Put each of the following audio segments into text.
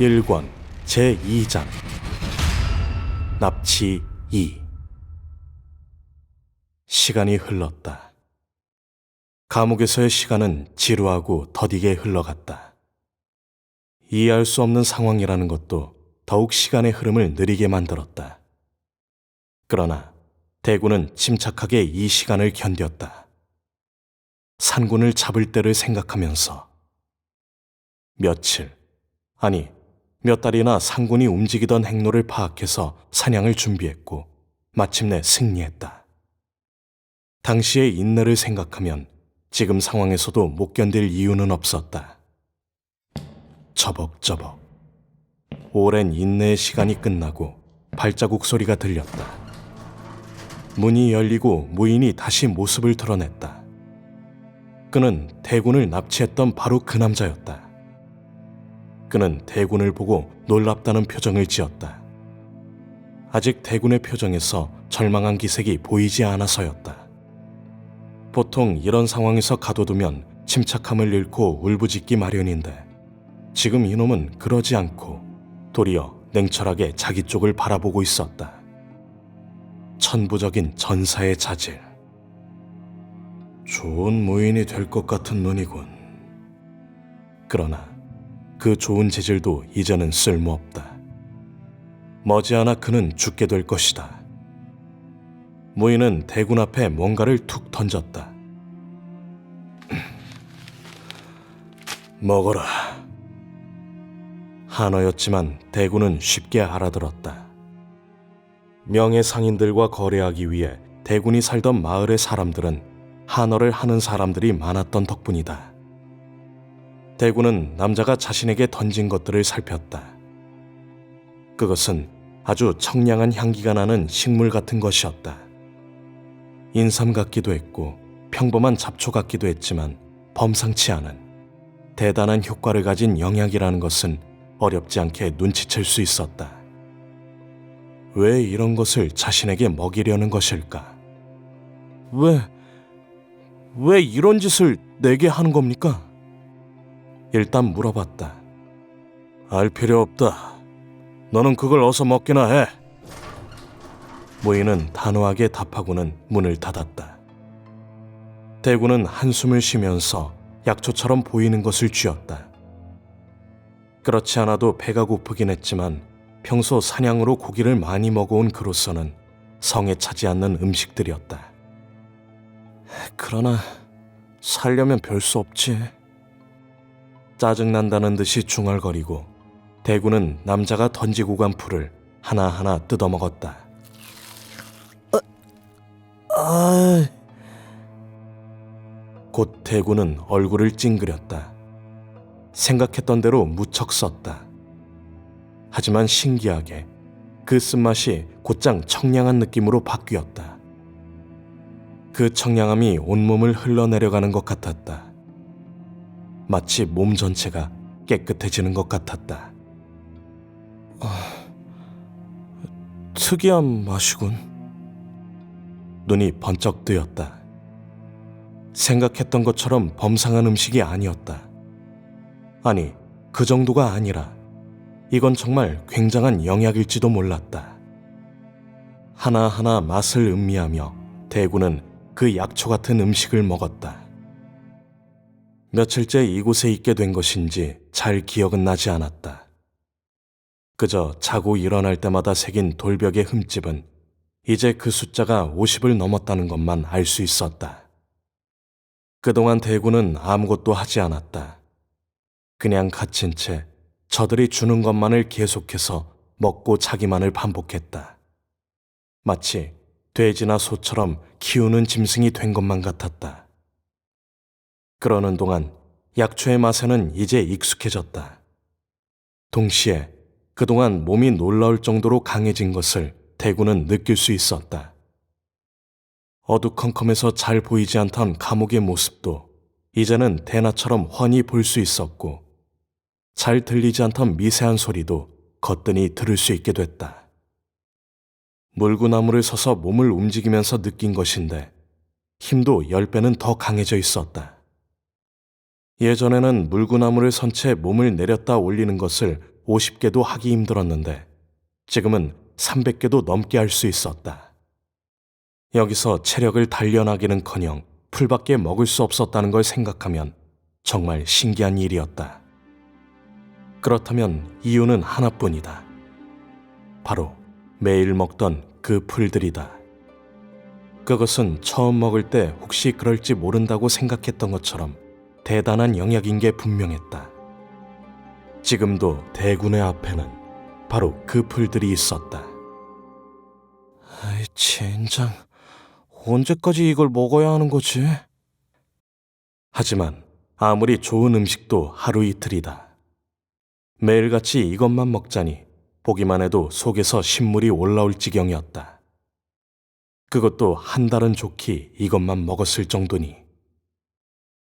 1권 제2장 납치 2. 시간이 흘렀다. 감옥에서의 시간은 지루하고 더디게 흘러갔다. 이해할 수 없는 상황이라는 것도 더욱 시간의 흐름을 느리게 만들었다. 그러나 대구는 침착하게 이 시간을 견뎠다. 산군을 잡을 때를 생각하면서 며칠, 아니 몇 달이나 상군이 움직이던 행로를 파악해서 사냥을 준비했고 마침내 승리했다. 당시의 인내를 생각하면 지금 상황에서도 못 견딜 이유는 없었다. 저벅저벅 오랜 인내의 시간이 끝나고 발자국 소리가 들렸다. 문이 열리고 무인이 다시 모습을 드러냈다. 그는 대군을 납치했던 바로 그 남자였다. 그는 대군을 보고 놀랍다는 표정을 지었다. 아직 대군의 표정에서 절망한 기색이 보이지 않아서였다. 보통 이런 상황에서 가둬두면 침착함을 잃고 울부짖기 마련인데 지금 이놈은 그러지 않고 도리어 냉철하게 자기 쪽을 바라보고 있었다. 천부적인 전사의 자질. 좋은 무인이 될 것 같은 눈이군. 그러나 그 좋은 재질도 이제는 쓸모없다. 머지않아 그는 죽게 될 것이다. 무인은 대군 앞에 뭔가를 툭 던졌다. 먹어라. 한어였지만 대군은 쉽게 알아들었다. 명예상인들과 거래하기 위해 대군이 살던 마을의 사람들은 한어를 하는 사람들이 많았던 덕분이다. 대군은 남자가 자신에게 던진 것들을 살폈다. 그것은 아주 청량한 향기가 나는 식물 같은 것이었다. 인삼 같기도 했고 평범한 잡초 같기도 했지만 범상치 않은 대단한 효과를 가진 영약이라는 것은 어렵지 않게 눈치챌 수 있었다. 왜 이런 것을 자신에게 먹이려는 것일까? 왜 이런 짓을 내게 하는 겁니까? 일단 물어봤다. 알 필요 없다. 너는 그걸 어서 먹기나 해. 무인은 단호하게 답하고는 문을 닫았다. 대구는 한숨을 쉬면서 약초처럼 보이는 것을 쥐었다. 그렇지 않아도 배가 고프긴 했지만 평소 사냥으로 고기를 많이 먹어온 그로서는 성에 차지 않는 음식들이었다. 그러나 살려면 별 수 없지. 짜증난다는 듯이 중얼거리고 대구는 남자가 던지고 간 풀을 하나하나 뜯어먹었다. 곧 대구는 얼굴을 찡그렸다. 생각했던 대로 무척 썼다. 하지만 신기하게 그 쓴맛이 곧장 청량한 느낌으로 바뀌었다. 그 청량함이 온몸을 흘러내려가는 것 같았다. 마치 몸 전체가 깨끗해지는 것 같았다. 특이한 맛이군. 눈이 번쩍 뜨였다. 생각했던 것처럼 범상한 음식이 아니었다. 아니, 그 정도가 아니라 이건 정말 굉장한 영약일지도 몰랐다. 하나하나 맛을 음미하며 대구는 그 약초 같은 음식을 먹었다. 며칠째 이곳에 있게 된 것인지 잘 기억은 나지 않았다. 그저 자고 일어날 때마다 새긴 돌벽의 흠집은 이제 그 숫자가 50을 넘었다는 것만 알 수 있었다. 그동안 대구는 아무것도 하지 않았다. 그냥 갇힌 채 저들이 주는 것만을 계속해서 먹고 자기만을 반복했다. 마치 돼지나 소처럼 키우는 짐승이 된 것만 같았다. 그러는 동안 약초의 맛에는 이제 익숙해졌다. 동시에 그동안 몸이 놀라울 정도로 강해진 것을 대구는 느낄 수 있었다. 어두컴컴해서 잘 보이지 않던 감옥의 모습도 이제는 대낮처럼 훤히 볼 수 있었고 잘 들리지 않던 미세한 소리도 거뜬히 들을 수 있게 됐다. 물구나무를 서서 몸을 움직이면서 느낀 것인데 힘도 10배는 더 강해져 있었다. 예전에는 물구나무를 선 채 몸을 내렸다 올리는 것을 50개도 하기 힘들었는데 지금은 300개도 넘게 할 수 있었다. 여기서 체력을 단련하기는커녕 풀밖에 먹을 수 없었다는 걸 생각하면 정말 신기한 일이었다. 그렇다면 이유는 하나뿐이다. 바로 매일 먹던 그 풀들이다. 그것은 처음 먹을 때 혹시 그럴지 모른다고 생각했던 것처럼 대단한 영약인 게 분명했다. 지금도 대군의 앞에는 바로 그 풀들이 있었다. 아이, 젠장. 언제까지 이걸 먹어야 하는 거지? 하지만 아무리 좋은 음식도 하루 이틀이다. 매일같이 이것만 먹자니 보기만 해도 속에서 신물이 올라올 지경이었다. 그것도 한 달은 좋기 이것만 먹었을 정도니.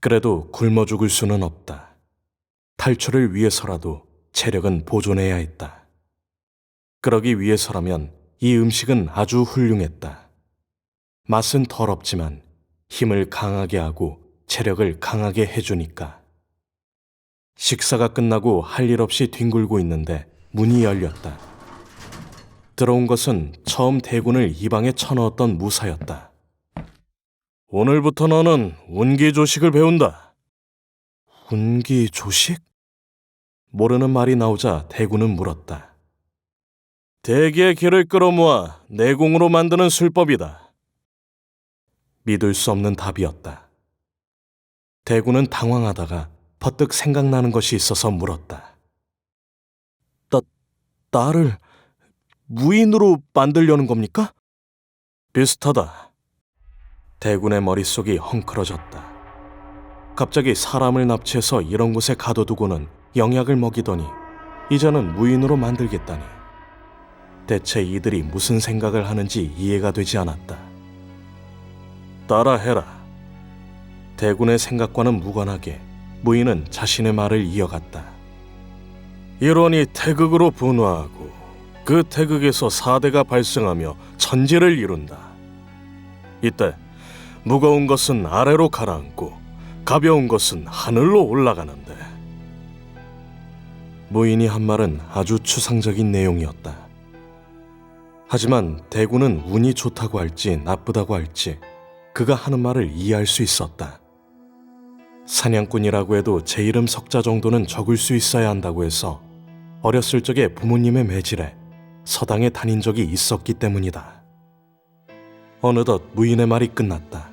그래도 굶어 죽을 수는 없다. 탈출을 위해서라도 체력은 보존해야 했다. 그러기 위해서라면 이 음식은 아주 훌륭했다. 맛은 더럽지만 힘을 강하게 하고 체력을 강하게 해주니까. 식사가 끝나고 할 일 없이 뒹굴고 있는데 문이 열렸다. 들어온 것은 처음 대군을 이 방에 쳐넣었던 무사였다. 오늘부터 너는 운기조식을 배운다. 운기조식? 모르는 말이 나오자 대군은 물었다. 대기의 기를 끌어모아 내공으로 만드는 술법이다. 믿을 수 없는 답이었다. 대군은 당황하다가 퍼뜩 생각나는 것이 있어서 물었다. 나를 무인으로 만들려는 겁니까? 비슷하다. 대군의 머릿속이 헝클어졌다. 갑자기 사람을 납치해서 이런 곳에 가둬두고는 영약을 먹이더니 이제는 무인으로 만들겠다니. 대체 이들이 무슨 생각을 하는지 이해가 되지 않았다. 따라해라. 대군의 생각과는 무관하게 무인은 자신의 말을 이어갔다. 일원이 태극으로 분화하고 그 태극에서 사대가 발생하며 천지를 이룬다. 이때 무거운 것은 아래로 가라앉고 가벼운 것은 하늘로 올라가는데. 무인이 한 말은 아주 추상적인 내용이었다. 하지만 대군은 운이 좋다고 할지 나쁘다고 할지 그가 하는 말을 이해할 수 있었다. 사냥꾼이라고 해도 제 이름 석자 정도는 적을 수 있어야 한다고 해서 어렸을 적에 부모님의 매질에 서당에 다닌 적이 있었기 때문이다. 어느덧 무인의 말이 끝났다.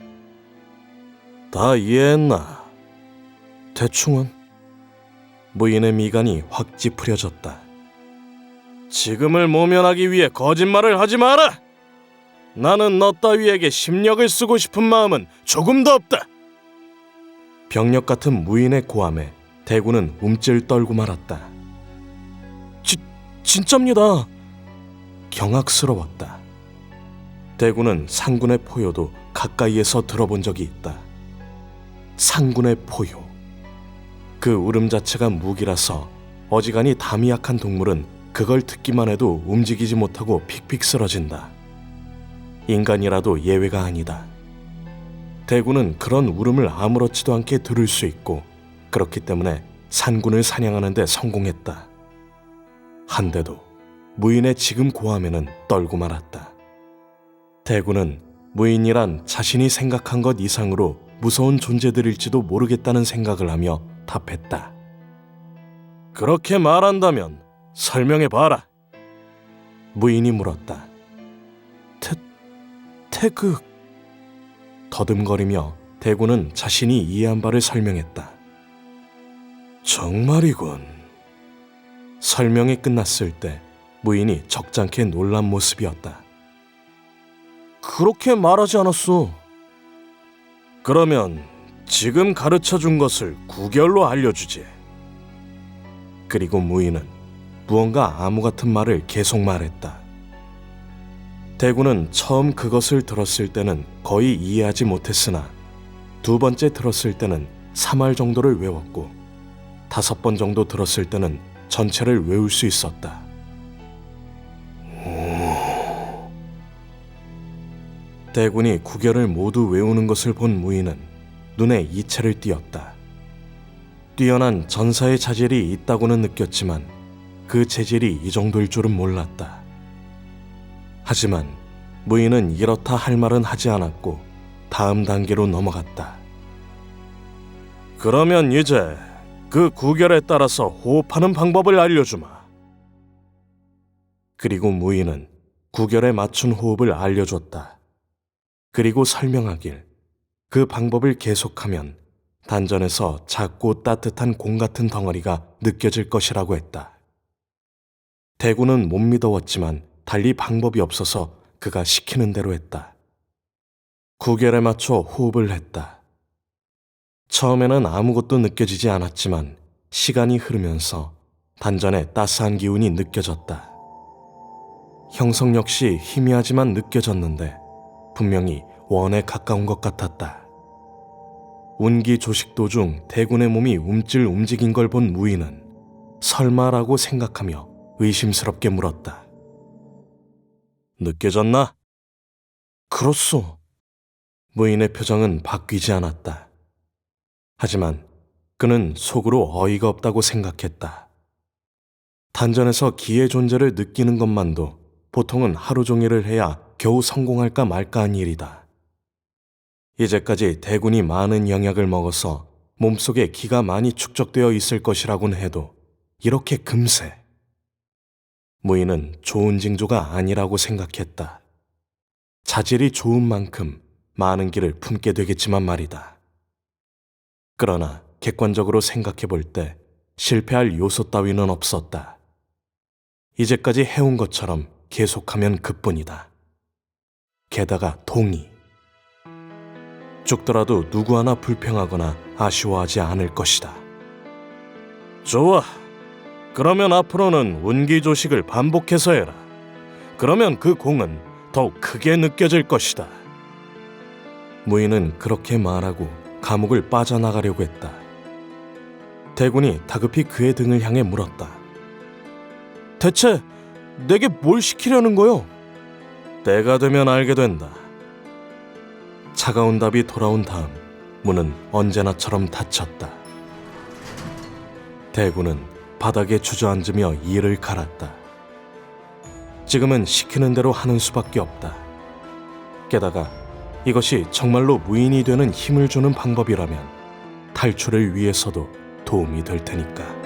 다 이해했나? 대충은. 무인의 미간이 확 찌푸려졌다. 지금을 모면하기 위해 거짓말을 하지 마라! 나는 너 따위에게 심력을 쓰고 싶은 마음은 조금도 없다. 병력 같은 무인의 고함에 대군은 움찔 떨고 말았다. 진짜입니다. 경악스러웠다. 대군은 상군의 포효도 가까이에서 들어본 적이 있다. 상군의 포효. 그 울음 자체가 무기라서 어지간히 담이 약한 동물은 그걸 듣기만 해도 움직이지 못하고 픽픽 쓰러진다. 인간이라도 예외가 아니다. 대군은 그런 울음을 아무렇지도 않게 들을 수 있고 그렇기 때문에 산군을 사냥하는 데 성공했다. 한데도 무인의 지금 고함에는 떨고 말았다. 대군은 무인이란 자신이 생각한 것 이상으로 무서운 존재들일지도 모르겠다는 생각을 하며 답했다. 그렇게 말한다면 설명해봐라. 무인이 물었다. 태극. 더듬거리며 대군은 자신이 이해한 바를 설명했다. 정말이군. 설명이 끝났을 때 무인이 적잖게 놀란 모습이었다. 그렇게 말하지 않았어. 그러면 지금 가르쳐준 것을 구결로 알려주지. 그리고 무인은 무언가 암호 같은 말을 계속 말했다. 대군은 처음 그것을 들었을 때는 거의 이해하지 못했으나 두 번째 들었을 때는 3할 정도를 외웠고 5번 정도 들었을 때는 전체를 외울 수 있었다. 대군이 구결을 모두 외우는 것을 본 무인은 눈에 이채를 띄었다. 뛰어난 전사의 자질이 있다고는 느꼈지만 그 재질이 이 정도일 줄은 몰랐다. 하지만 무인은 이렇다 할 말은 하지 않았고 다음 단계로 넘어갔다. 그러면 이제 그 구결에 따라서 호흡하는 방법을 알려주마. 그리고 무인은 구결에 맞춘 호흡을 알려줬다. 그리고 설명하길 그 방법을 계속하면 단전에서 작고 따뜻한 공 같은 덩어리가 느껴질 것이라고 했다. 대구는 못 믿어왔지만 달리 방법이 없어서 그가 시키는 대로 했다. 구결에 맞춰 호흡을 했다. 처음에는 아무것도 느껴지지 않았지만 시간이 흐르면서 단전에 따스한 기운이 느껴졌다. 형성 역시 희미하지만 느껴졌는데 분명히 원에 가까운 것 같았다. 운기 조식 도중 대군의 몸이 움찔움직인 걸 본 무인은 설마라고 생각하며 의심스럽게 물었다. 느껴졌나? 그렇소. 무인의 표정은 바뀌지 않았다. 하지만 그는 속으로 어이가 없다고 생각했다. 단전에서 기의 존재를 느끼는 것만도 보통은 하루 종일을 해야 겨우 성공할까 말까한 일이다. 이제까지 대군이 많은 영약을 먹어서 몸속에 기가 많이 축적되어 있을 것이라곤 해도 이렇게 금세. 무인은 좋은 징조가 아니라고 생각했다. 자질이 좋은 만큼 많은 기를 품게 되겠지만 말이다. 그러나 객관적으로 생각해 볼 때 실패할 요소 따위는 없었다. 이제까지 해온 것처럼 계속하면 그뿐이다. 게다가 동의. 죽더라도 누구 하나 불평하거나 아쉬워하지 않을 것이다. 좋아. 그러면 앞으로는 운기조식을 반복해서 해라. 그러면 그 공은 더욱 크게 느껴질 것이다. 무인은 그렇게 말하고 감옥을 빠져나가려고 했다. 대군이 다급히 그의 등을 향해 물었다. 대체 내게 뭘 시키려는 거요? 때가 되면 알게 된다. 차가운 답이 돌아온 다음 문은 언제나처럼 닫혔다. 대군은 바닥에 주저앉으며 이를 갈았다. 지금은 시키는 대로 하는 수밖에 없다. 게다가 이것이 정말로 무인이 되는 힘을 주는 방법이라면 탈출을 위해서도 도움이 될 테니까.